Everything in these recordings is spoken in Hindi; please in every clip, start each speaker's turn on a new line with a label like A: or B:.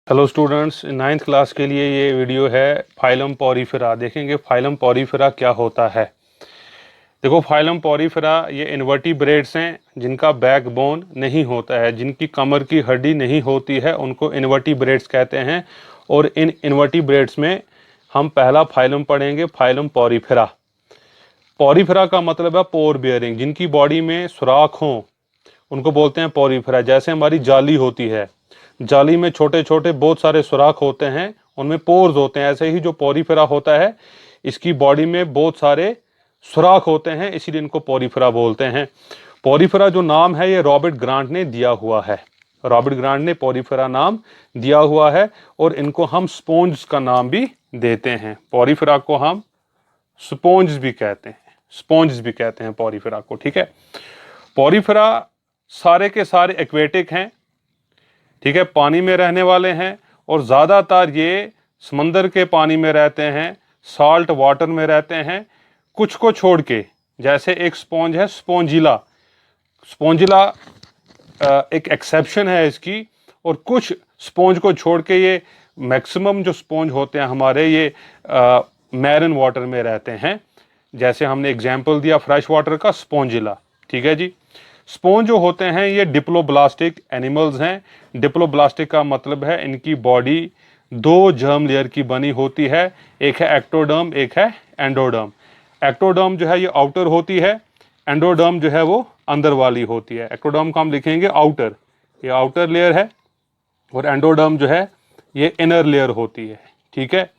A: हेलो स्टूडेंट्स, नाइन्थ क्लास के लिए ये वीडियो है फाइलम पॉरीफेरा। देखेंगे फाइलम पॉरीफेरा क्या होता है। देखो, फाइलम पॉरीफेरा ये इन्वर्टिब्रेट्स हैं जिनका बैकबोन नहीं होता है, जिनकी कमर की हड्डी नहीं होती है, उनको इन्वर्टिब्रेट्स कहते हैं। और इन इन्वर्टिब्रेट्स में हम पहला फाइलम पढ़ेंगे, फाइलम पॉरीफेरा। पॉरीफेरा का मतलब है पोर बियरिंग, जिनकी बॉडी में सुराख हों उनको बोलते हैं पॉरीफेरा। जैसे हमारी जाली होती है, जाली में छोटे छोटे बहुत सारे सुराख होते हैं, उनमें पोर्स होते हैं। ऐसे ही जो पॉरीफेरा होता है, इसकी बॉडी में बहुत सारे सुराख होते हैं, इसीलिए इनको पॉरीफेरा बोलते हैं। पॉरीफेरा जो नाम है ये रॉबर्ट ग्रांट ने दिया हुआ है। रॉबर्ट ग्रांट ने पॉरीफेरा नाम दिया हुआ है और इनको हम स्पॉन्ज का नाम भी देते हैं। पॉरीफेरा को हम स्पॉन्ज भी कहते हैं, स्पॉन्ज भी कहते हैं पॉरीफेरा को। ठीक है, पॉरीफेरा सारे के सारे एक्वेटिक हैं, ठीक है, पानी में रहने वाले हैं और ज़्यादातर ये समंदर के पानी में रहते हैं, साल्ट वाटर में रहते हैं। कुछ को छोड़ के, जैसे एक स्पॉन्ज है स्पॉन्जिला, स्पॉन्जिला एक एक्सेप्शन है इसकी। और कुछ स्पॉन्ज को छोड़ के ये मैक्सिमम जो स्पॉन्ज होते हैं हमारे, ये मैरिन वाटर में रहते हैं। जैसे हमने एग्जाम्पल दिया फ्रेश वाटर का, स्पॉन्जिला। ठीक है जी। स्पॉन्ज जो होते हैं ये डिप्लोब्लास्टिक एनिमल्स हैं। डिप्लोब्लास्टिक का मतलब है इनकी बॉडी दो जर्म लेयर की बनी होती है, एक है एक्टोडर्म, एक है एंडोडर्म। एक्टोडर्म जो है ये आउटर होती है, एंडोडर्म जो है वो अंदर वाली होती है। एक्टोडर्म को हम लिखेंगे आउटर, ये आउटर लेयर है, और एंडोडर्म जो है ये इनर लेयर होती है। ठीक है,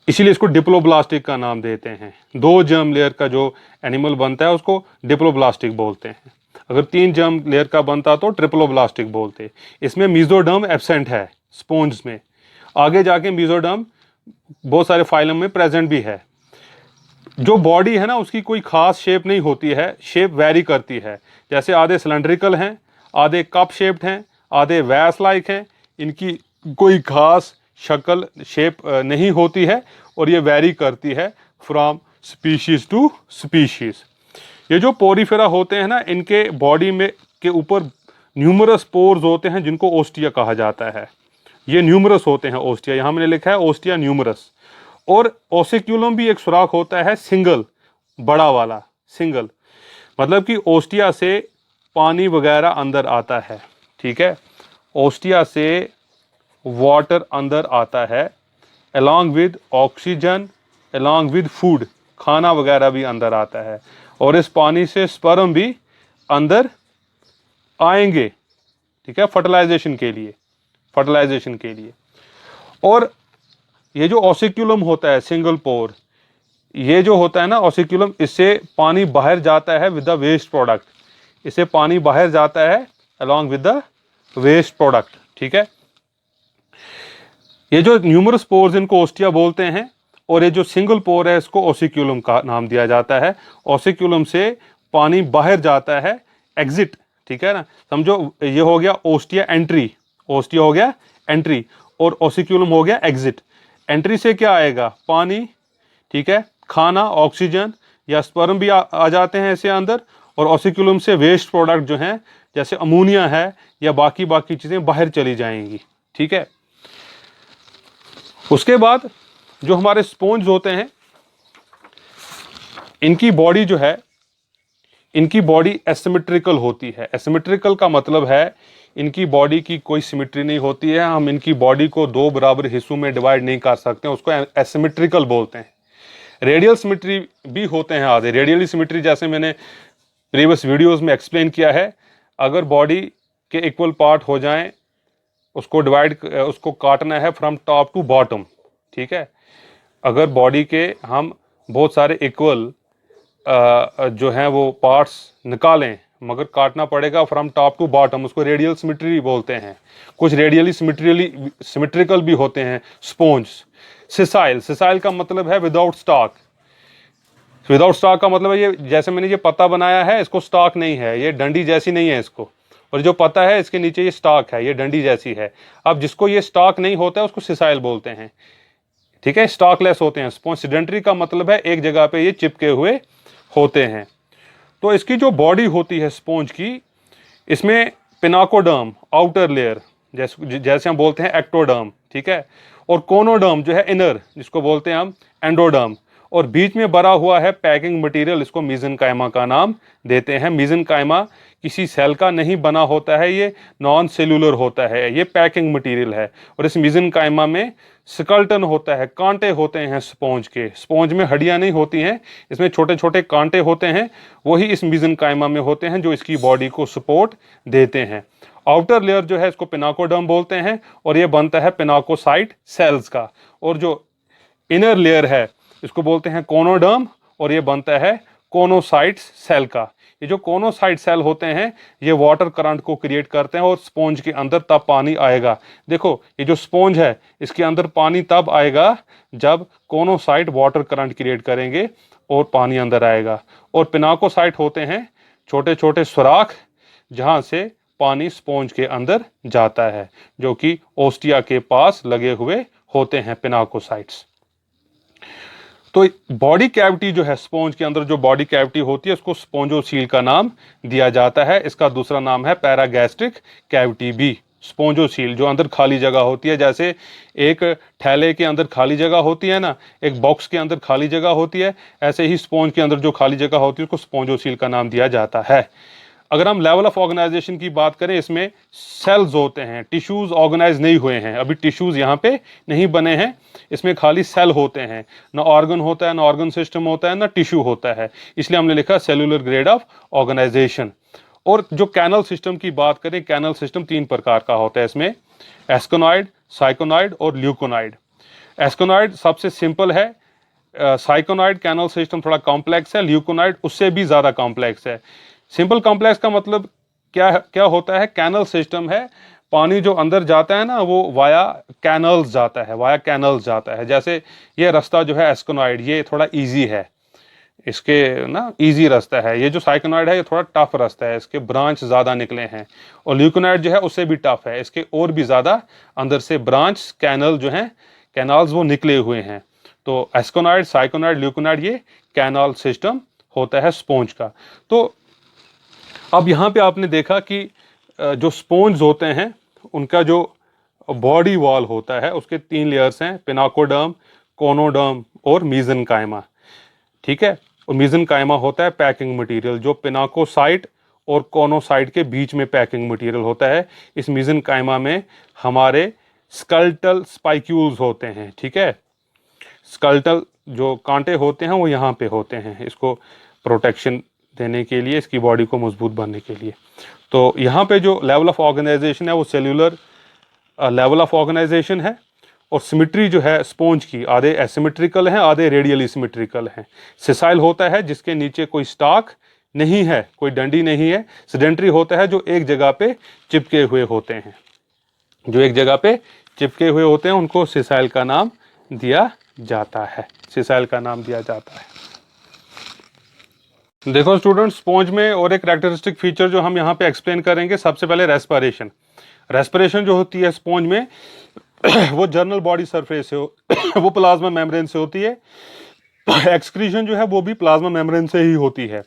A: इसीलिए इसको डिप्लोब्लास्टिक का नाम देते हैं। दो जर्म लेयर का जो एनिमल बनता है उसको डिप्लोब्लास्टिक बोलते हैं। अगर तीन जर्म लेयर का बनता तो ट्रिप्लोब्लास्टिक बोलते। इसमें मीजोडर्म एब्सेंट है स्पॉन्ज में, आगे जाके मीजोडर्म बहुत सारे फाइलम में प्रेजेंट भी है। जो बॉडी है ना उसकी कोई खास शेप नहीं होती है, शेप वैरी करती है। जैसे आधे सिलेंड्रिकल हैं, आधे कप शेप्ड हैं, आधे वैस लाइक हैं। इनकी कोई खास शक्ल शेप नहीं होती है और ये वैरी करती है फ्रॉम स्पीशीज टू स्पीशीज। ये जो पॉरीफेरा होते हैं ना, इनके बॉडी में के ऊपर न्यूमरस पोर्स होते हैं जिनको ओस्टिया कहा जाता है। ये न्यूमरस होते हैं ओस्टिया, यहाँ मैंने लिखा है ओस्टिया न्यूमरस। और ओसिक्यूलम भी एक सुराख होता है, सिंगल, बड़ा वाला सिंगल, मतलब कि ओस्टिया से पानी वगैरह अंदर आता है। ठीक है, ओस्टिया से वाटर अंदर आता है, along with oxygen, along with food, खाना वगैरह भी अंदर आता है। और इस पानी से स्पर्म भी अंदर आएंगे, ठीक है, फर्टिलाइजेशन के लिए, फर्टिलाइजेशन के लिए। और ये जो ऑसिक्यूलम होता है सिंगल पोर, ये जो होता है ना ऑसिक्यूलम, इससे पानी बाहर जाता है विद द वेस्ट प्रोडक्ट, इससे पानी बाहर जाता है along with the waste product. ठीक है, ये जो न्यूमरस पोर्स इनको ओस्टिया बोलते हैं, और ये जो सिंगल पोर है इसको ओसिक्यूलम का नाम दिया जाता है। ओसिक्यूलम से पानी बाहर जाता है, एग्जिट। ठीक है ना, समझो ये हो गया ओस्टिया एंट्री, ओस्टिया हो गया एंट्री और ओसिक्यूलम हो गया एग्जिट। एंट्री से क्या आएगा? पानी, ठीक है, खाना, ऑक्सीजन या स्पर्म भी आ जाते हैं इससे अंदर। और ओसिक्यूलम से वेस्ट प्रोडक्ट जो हैं जैसे अमोनिया है या बाकी चीज़ें बाहर चली जाएंगी। ठीक है, उसके बाद जो हमारे स्पॉन्ज होते हैं, इनकी बॉडी जो है, इनकी बॉडी एसिमेट्रिकल होती है। एसिमेट्रिकल का मतलब है इनकी बॉडी की कोई सिमेट्री नहीं होती है। हम इनकी बॉडी को दो बराबर हिस्सों में डिवाइड नहीं कर सकते, उसको एसिमेट्रिकल बोलते हैं। रेडियल सिमेट्री भी होते हैं आधे। रेडियली सिमेट्री जैसे मैंने प्रीवियस वीडियोस में एक्सप्लेन किया है, अगर बॉडी के इक्वल पार्ट हो जाएं, उसको डिवाइड, उसको काटना है फ्रॉम टॉप टू बॉटम। ठीक है, अगर बॉडी के हम बहुत सारे इक्वल जो हैं वो पार्ट्स निकालें, मगर काटना पड़ेगा फ्रॉम टॉप टू बॉटम, उसको रेडियल सिमेट्री बोलते हैं। कुछ रेडियली सिमेट्रिकल भी होते हैं स्पॉन्ज। सिसाइल, सिसाइल का मतलब है विदाउट स्टॉक। विदाउट स्टॉक का मतलब है ये, जैसे मैंने ये पत्ता बनाया है, इसको स्टॉक नहीं है, ये डंडी जैसी नहीं है इसको, और जो पत्ता है इसके नीचे ये स्टॉक है, ये डंडी जैसी है। अब जिसको ये स्टॉक नहीं होता है उसको सिसाइल बोलते हैं। ठीक है, स्टॉकलेस होते हैं। स्पॉन्ज सिडेंटरी का मतलब है एक जगह पे ये चिपके हुए होते हैं। तो इसकी जो बॉडी होती है स्पॉन्ज की, इसमें पिनाकोडर्म आउटर लेयर, जैसे हम बोलते हैं एक्टोडर्म, ठीक है, और कोनोडर्म जो है इनर, जिसको बोलते हैं हम एंडोडर्म, और बीच में भरा हुआ है पैकिंग मटेरियल, इसको मीजेनकाइमा का नाम देते हैं। मीजेनकाइमा किसी सेल का नहीं बना होता है, ये नॉन सेलुलर होता है, ये पैकिंग मटेरियल है। और इस मीजेनकाइमा में स्कल्टन होता है, कांटे होते हैं स्पॉन्ज के। स्पॉन्ज में हड्डियां नहीं होती हैं, इसमें छोटे छोटे कांटे होते हैं, वही इस मीजेनकाइमा में होते हैं जो इसकी बॉडी को सपोर्ट देते हैं। आउटर लेयर जो है इसको पिनाकोडर्म बोलते हैं और ये बनता है पिनाकोसाइट सेल्स का। और जो इनर लेयर है इसको बोलते हैं कोनोडर्म और ये बनता है कोनोसाइट सेल का। ये जो कोनोसाइट सेल होते हैं ये वाटर करंट को क्रिएट करते हैं और स्पॉन्ज के अंदर तब पानी आएगा। देखो ये जो स्पॉन्ज है इसके अंदर पानी तब आएगा जब कोनोसाइट वाटर करंट क्रिएट करेंगे और पानी अंदर आएगा। और पिनाकोसाइट होते हैं छोटे छोटे सुराख जहां से पानी स्पॉन्ज के अंदर जाता है, जो कि ओस्टिया के पास लगे हुए होते हैं पिनाकोसाइट्स। तो बॉडी कैविटी जो है स्पॉन्ज के अंदर जो बॉडी कैविटी होती है उसको स्पॉन्जोसील का नाम दिया जाता है। इसका दूसरा नाम है पैरागैस्ट्रिक कैविटी भी। स्पॉन्जोसील जो अंदर खाली जगह होती है, जैसे एक थैले के अंदर खाली जगह होती है ना, एक बॉक्स के अंदर खाली जगह होती है, ऐसे ही स्पॉन्ज के अंदर जो खाली जगह होती है उसको स्पॉन्जोसील का नाम दिया जाता है। अगर हम लेवल ऑफ ऑर्गेनाइजेशन की बात करें, इसमें सेल्स होते हैं, टिश्यूज ऑर्गेनाइज नहीं हुए हैं, अभी टिश्यूज यहाँ पे नहीं बने हैं, इसमें खाली सेल होते हैं, ना ऑर्गन होता है, ना ऑर्गन सिस्टम होता है, ना टिश्यू होता है, इसलिए हमने लिखा सेलुलर ग्रेड ऑफ ऑर्गेनाइजेशन। और जो कैनल सिस्टम की बात करें, कैनल सिस्टम 3 प्रकार का होता है, इसमें एस्कोनॉइड, साइकोनॉइड और ल्यूकोनॉइड। एस्कोनॉइड सबसे सिंपल है, साइकोनॉइड कैनल सिस्टम थोड़ा कॉम्प्लेक्स है, ल्यूकोनॉइड उससे भी ज्यादा कॉम्प्लेक्स है। सिंपल कॉम्प्लेक्स का मतलब क्या होता है, कैनल सिस्टम है, पानी जो अंदर जाता है ना वो वाया कैनल्स जाता है, वाया कैनल्स जाता है। जैसे ये रास्ता जो है एस्कोनॉइड ये थोड़ा इजी है, इसके ना इजी रास्ता है। ये जो साइकोनॉइड है ये थोड़ा टफ रास्ता है, इसके ब्रांच ज़्यादा निकले हैं। और ल्यूकोनॉइड जो है उससे भी टफ है, इसके और भी ज़्यादा अंदर से ब्रांच कैनल जो हैं कैनाल्स वो निकले हुए हैं। तो एस्कोनॉइड, साइकोनॉइड, ल्यूकोनॉइड ये कैनाल सिस्टम होता है स्पॉन्ज का। तो अब यहाँ पे आपने देखा कि जो स्पॉन्ज होते हैं उनका जो बॉडी वॉल होता है उसके 3 लेयर्स हैं, पिनाकोडर्म, कोनोडर्म और मीजेनकाइमा, ठीक है। और मीजेनकाइमा होता है पैकिंग मटेरियल, जो पिनाकोसाइट और कोनोसाइट के बीच में पैकिंग मटेरियल होता है। इस मीजेनकाइमा में हमारे स्कल्टल स्पाइक्यूल्स होते हैं, ठीक है। स्कल्टल जो कांटे होते हैं वो यहाँ पे होते हैं, इसको प्रोटेक्शन देने के लिए, इसकी बॉडी को मजबूत बनने के लिए। तो यहाँ पे जो लेवल ऑफ ऑर्गेनाइजेशन है वो सेल्यूलर लेवल ऑफ ऑर्गेनाइजेशन है। और सिमेट्री जो है स्पॉन्ज की, आधे एसिमेट्रिकल हैं, आधे रेडियली सिमेट्रिकल हैं। सिसाइल होता है जिसके नीचे कोई स्टाक नहीं है, कोई डंडी नहीं है। सेडेंट्री होता है जो एक जगह पे चिपके हुए होते हैं, जो एक जगह पे चिपके हुए होते हैं उनको सिसाइल का नाम दिया जाता है, सिसाइल का नाम दिया जाता है। देखो स्टूडेंट्स, स्पॉन्ज में और एक कैरेक्टरिस्टिक फीचर जो हम यहाँ पे एक्सप्लेन करेंगे, सबसे पहले रेस्पिरेशन। रेस्पिरेशन जो होती है स्पॉन्ज में वो जर्नल बॉडी सरफेस से वो प्लाज्मा मेम्ब्रेन से होती है। एक्सक्रीशन जो है वो भी प्लाज्मा मेम्ब्रेन से ही होती है।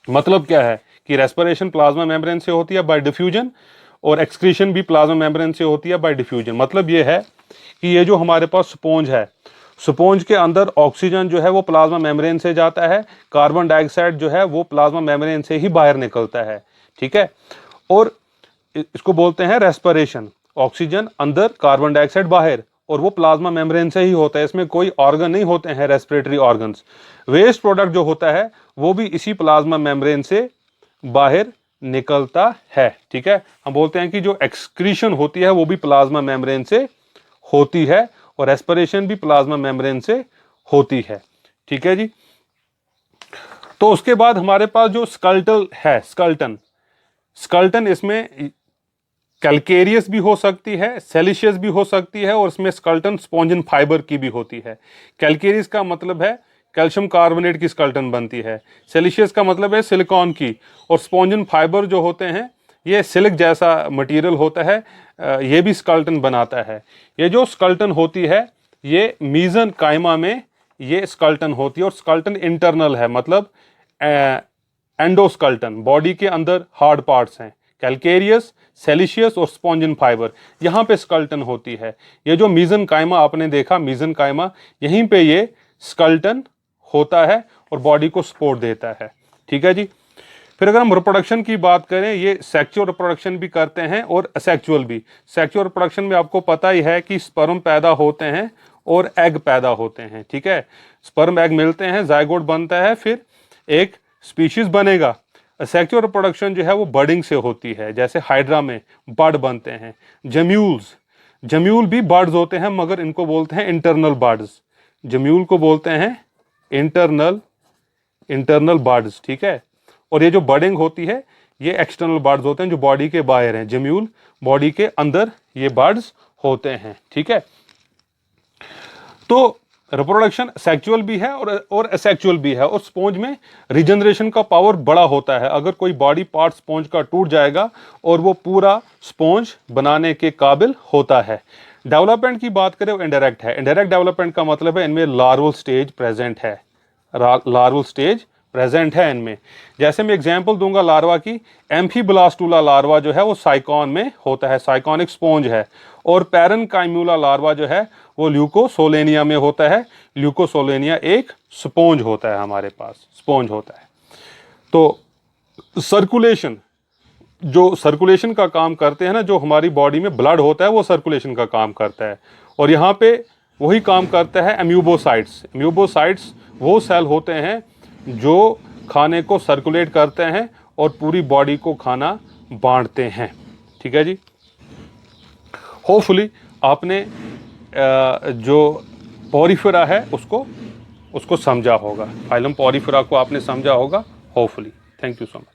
A: मतलब क्या है कि रेस्पिरेशन प्लाज्मा मेम्ब्रेन से होती है बाय डिफ्यूजन, और एक्सक्रीशन भी प्लाज्मा मेम्ब्रेन से होती है बाय डिफ्यूजन। मतलब ये है कि ये जो हमारे पास स्पॉन्ज है, स्पॉन्ज के अंदर ऑक्सीजन जो है वो प्लाज्मा मेम्ब्रेन से जाता है, कार्बन डाइऑक्साइड जो है वो प्लाज्मा मेम्ब्रेन से ही बाहर निकलता है, ठीक है। और इसको बोलते हैं रेस्पिरेशन, ऑक्सीजन अंदर, कार्बन डाइऑक्साइड बाहर, और वो प्लाज्मा मेम्ब्रेन से ही होता है। इसमें कोई ऑर्गन नहीं होते हैं रेस्पिरेटरी ऑर्गन्स। वेस्ट प्रोडक्ट जो होता है वो भी इसी प्लाज्मा मेम्ब्रेन से बाहर निकलता है, ठीक है। हम बोलते हैं कि जो एक्सक्रीशन होती है वो भी प्लाज्मा मेम्ब्रेन से होती है और रेस्पिरेशन भी प्लाज्मा मेम्ब्रेन से होती है, ठीक है जी। तो उसके बाद हमारे पास जो स्कल्टल है, स्कल्टन इसमें कैल्केरियस भी हो सकती है, सिलिशियस भी हो सकती है, और इसमें स्कल्टन स्पॉन्जिन फाइबर की भी होती है। कैल्केरियस का मतलब है कैल्शियम कार्बोनेट की स्कल्टन बनती है, सिलिशियस का मतलब है सिलिकॉन की, और स्पॉन्जिन फाइबर जो होते हैं ये सिल्क जैसा मटेरियल होता है, ये भी स्कल्टन बनाता है। ये जो स्कल्टन होती है ये मीजेनकाइमा में ये स्कल्टन होती है, और स्कल्टन इंटरनल है, मतलब एंडोस्कल्टन, बॉडी के अंदर हार्ड पार्ट्स हैं, कैलकेरियस, सेलिशियस और स्पॉन्जिन फाइबर, यहाँ पे स्कल्टन होती है। ये जो मीजनकाइमा आपने देखा, मीजनकाइमा, यहीं पे ये स्कल्टन होता है और बॉडी को सपोर्ट देता है। ठीक है जी। फिर अगर हम रिप्रोडक्शन की बात करें, ये सेक्सुअल रिप्रोडक्शन भी करते हैं और असेक्सुअल भी। सेक्सुअल रिप्रोडक्शन में आपको पता ही है कि स्पर्म पैदा होते हैं और एग पैदा होते हैं। ठीक है, स्पर्म एग मिलते हैं, जायगोट बनता है, फिर एक स्पीशीज बनेगा। सेक्सुअल रिप्रोडक्शन जो है वो बर्डिंग से होती है, जैसे हाइड्रा में बर्ड बनते हैं। जम्यूल भी बर्ड्स होते हैं, मगर इनको बोलते हैं इंटरनल बर्ड्स। जम्यूल को बोलते हैं इंटरनल बर्ड्स। ठीक है, और ये जो बर्डिंग होती है ये एक्सटर्नल बर्ड्स होते हैं जो बॉडी के बाहर हैं। जम्यूल बॉडी के अंदर ये बर्ड्स होते हैं। ठीक है, तो रिप्रोडक्शन सेक्सुअल भी है और असेक्सुअल भी है। और स्पॉन्ज में रिजनरेशन का पावर बड़ा होता है। अगर कोई बॉडी पार्ट स्पॉन्ज का टूट जाएगा और वो पूरा स्पॉन्ज बनाने के काबिल होता है। डेवलपमेंट की बात करें वो इनडायरेक्ट है। इनडायरेक्ट डेवलपमेंट का मतलब है इनमें लार्वल स्टेज प्रेजेंट है। लार्वल स्टेज प्रेजेंट है इनमें। जैसे मैं एग्जांपल दूंगा लार्वा की, एम्फीब्लास्टुला लार्वा जो है वो साइकॉन में होता है, साइकॉनिक स्पॉन्ज है। और पैरेनकाइम्यूला लार्वा जो है वो ल्यूकोसोलेनिया में होता है। ल्यूकोसोलेनिया एक स्पॉन्ज होता है, हमारे पास स्पॉन्ज होता है। तो सर्कुलेशन का काम करते हैं ना, जो हमारी बॉडी में ब्लड होता है वो सर्कुलेशन का काम करता है। और यहाँ पे वही काम करता है अम्यूबोसाइट्स। अम्यूबोसाइट्स वो सेल होते हैं जो खाने को सर्कुलेट करते हैं और पूरी बॉडी को खाना बांटते हैं। ठीक है जी। होपफुली आपने जो पॉरीफेरा है उसको समझा होगा, फाइलम पॉरीफेरा को आपने समझा होगा hopefully. Thank you so much.